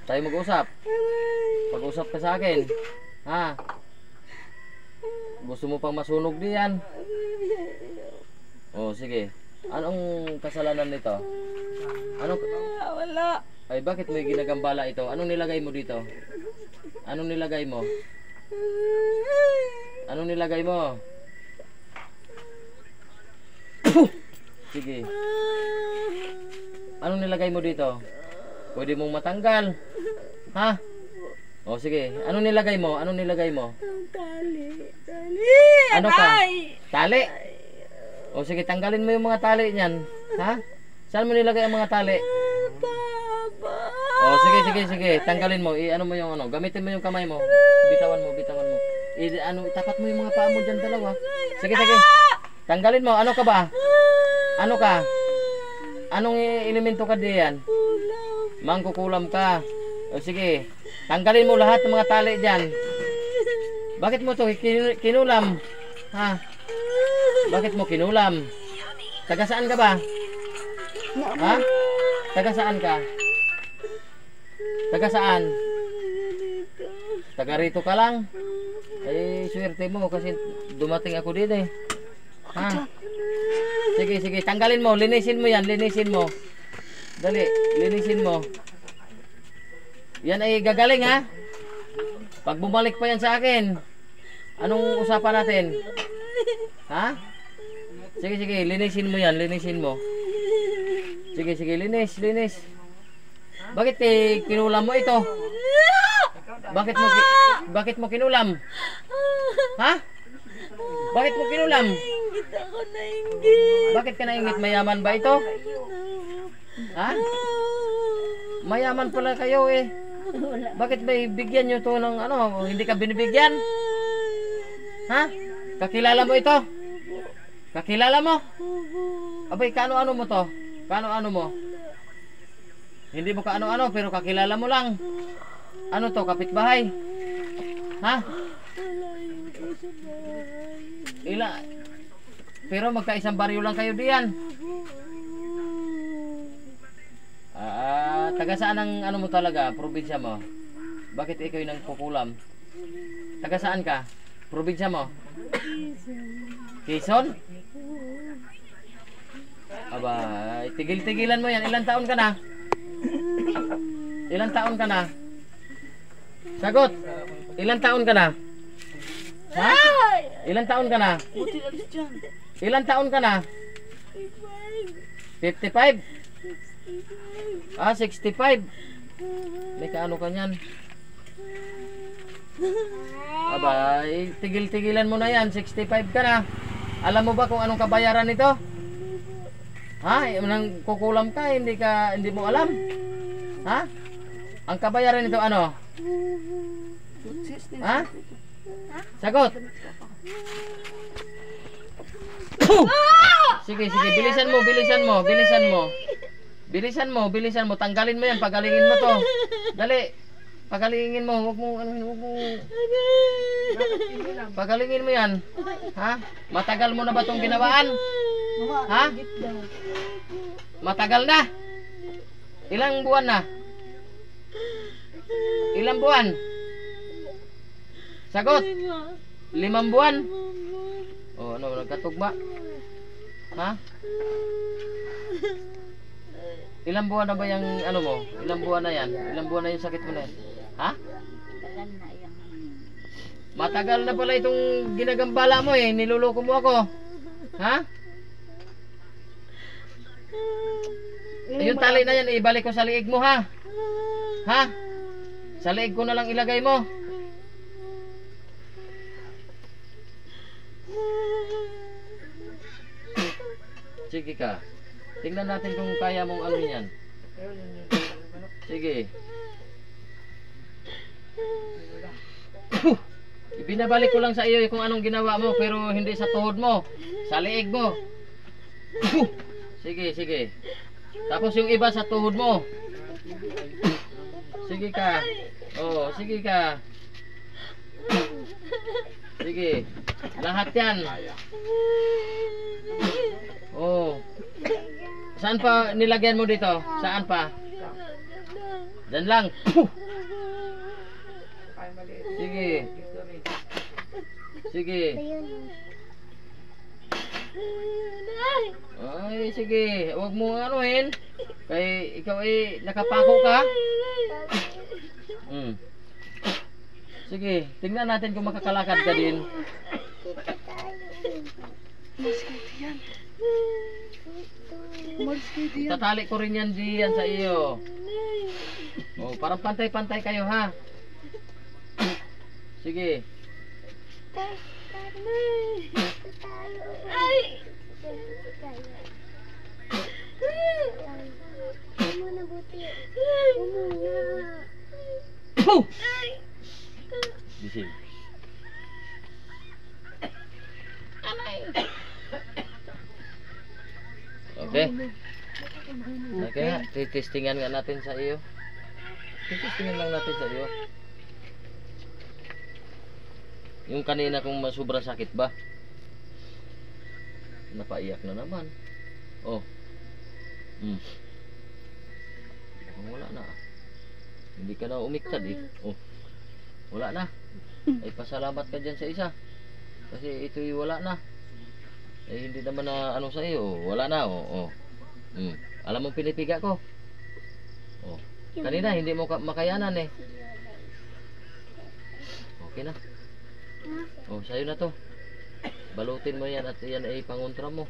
Tayo mag-usap. Pag-usap ka sa akin. Ha? Gusto mo pang masunog diyan? Oh, sige. Anong kasalanan nito? Anong... Wala. Ay, bakit may ginagambala ito? Anong nilagay mo dito? Anong nilagay mo? Anong nilagay mo? Sige. Anong nilagay mo dito? Pwede mong matanggal. Ha? O sige. Anong nilagay mo? Anong nilagay mo? Tali. Ano ka? Aray! Tali? O sige, tanggalin mo yung mga tali niyan. Ha? Saan mo nilagay ang mga tali? Baba. O sige. Tanggalin mo. Ano mo yung ano? Gamitin mo yung kamay mo. Bitawan mo. Itapat mo yung mga paa mo dyan dalawa. Sige. Tanggalin mo. Ano ka ba? Ano ka? Anong elemento ka diyan? Mangkukulam ka. O sige. Tanggalin mo lahat ng mga tali dyan. Bakit mo to kinulam? Ha? Bakit mo kinulam? Taga saan ka ba? Ha? Taga saan ka? Taga saan? Taga rito ka lang? Ay, swerte mo kasi dumating ako dito eh. Ha? Sige. Tanggalin mo. Linisin mo yan. Linisin mo. Dali. Linisin mo. Yan ay gagaling ha. Pag bumalik pa yan sa akin, anong usapan natin? Ha? Sige. Linisin mo yan. Linisin mo. Sige. Linis. Bakit kinulam mo ito? Bakit mo kinulam? Ha? Bakit mo kinulam? Nainggit ako, nainggit. Bakit ka nainggit? Mayaman ba ito? Ha? Mayaman pala kayo eh. Bakit may bigyan nyo to ng ano? Hindi ka binibigyan? Ha? Kakilala mo ito? Kakilala mo? Abay, kaano-ano mo to? Kaano-ano mo? Hindi mo kaano-ano pero kakilala mo lang. Ano to? Kapitbahay? Ha? Pero magkaisang baryo lang kayo diyan. Taga saan ang ano mo talaga? Probinsya mo? Bakit ikaw yung nagkukulam? Taga saan ka? Probinsya mo? Quezon? Aba, tigil-tigilan mo yan. Ilang taon ka na? Ilang taon ka na? Sagot! Ilang taon ka na? Ha? Ilang taon ka na? Ilang taon ka na? 55? 65. May kaano ka niyan? Aba, tigil-tigilan mo na yan. 65 ka na. Alam mo ba kung anong kabayaran nito? Ha? Nang kukulam ka, hindi mo alam? Ha? Ang kabayaran nito ano? Ha? Sagot. Sige, bilisan mo. Tanggalin mo yan, pagalingin mo to. Dali. Pagalingin mo, huwag mo. Pagalingin mo yan. Ha? Matagal mo na ba tong ginawaan? Ha? Matagal na? Ilang buwan na? Ilang buwan? Sagot. 5 buwan? O ano, nagkatugma? Ha? Ilang buwan na ba yung ano mo? Ilang buwan na yan? Ilang buwan na yung sakit mo na yan? Ha? Matagal na pala itong ginagambala mo eh. Niluloko mo ako. Ha? Yung tali na yan, ibalik ko sa liig mo ha? Ha? Sa liig ko na lang ilagay mo. Sige ka. Tingnan natin kung kaya mong ano yan. Sige. Ibinabalik ko lang sa iyo kung anong ginawa mo pero hindi sa tuhod mo. Sa liig mo. Sige. Tapos yung iba sa tuhod mo. Sige ka. Oh, sige ka. Sige. Lahat yan. Oh. Saan pa nilagyan mo dito? Saan pa? Diyan lang. Puh! Sige. Sige. Ay, sige. Huwag mo anuhin. Kay ikaw ay nakapako ka. Sige, tingnan natin kung makakalakad ka din. Tatali ko rin yan diyan sa iyo. Oh, parang pantay-pantay kayo ha. Sige. Puh! Gising. Okay. Okay, titestingan nga natin sa iyo. Titestingan lang natin sa iyo. Yung kanina kung sobrang sakit ba? Napaiyak na naman. Oh. Wala na. Hindi ka na umiktad eh. Oh. Wala na. Ay pasalamat ka dyan sa isa. Kasi ito'y wala na. Eh hindi naman na ano sa iyo. Wala na. Oh. Alam mo pinipiga ko. Oh. Kanina hindi mo makayanan eh. Okay na. Oh, sa'yo na to. Balutin mo yan at yan ay pangontra mo.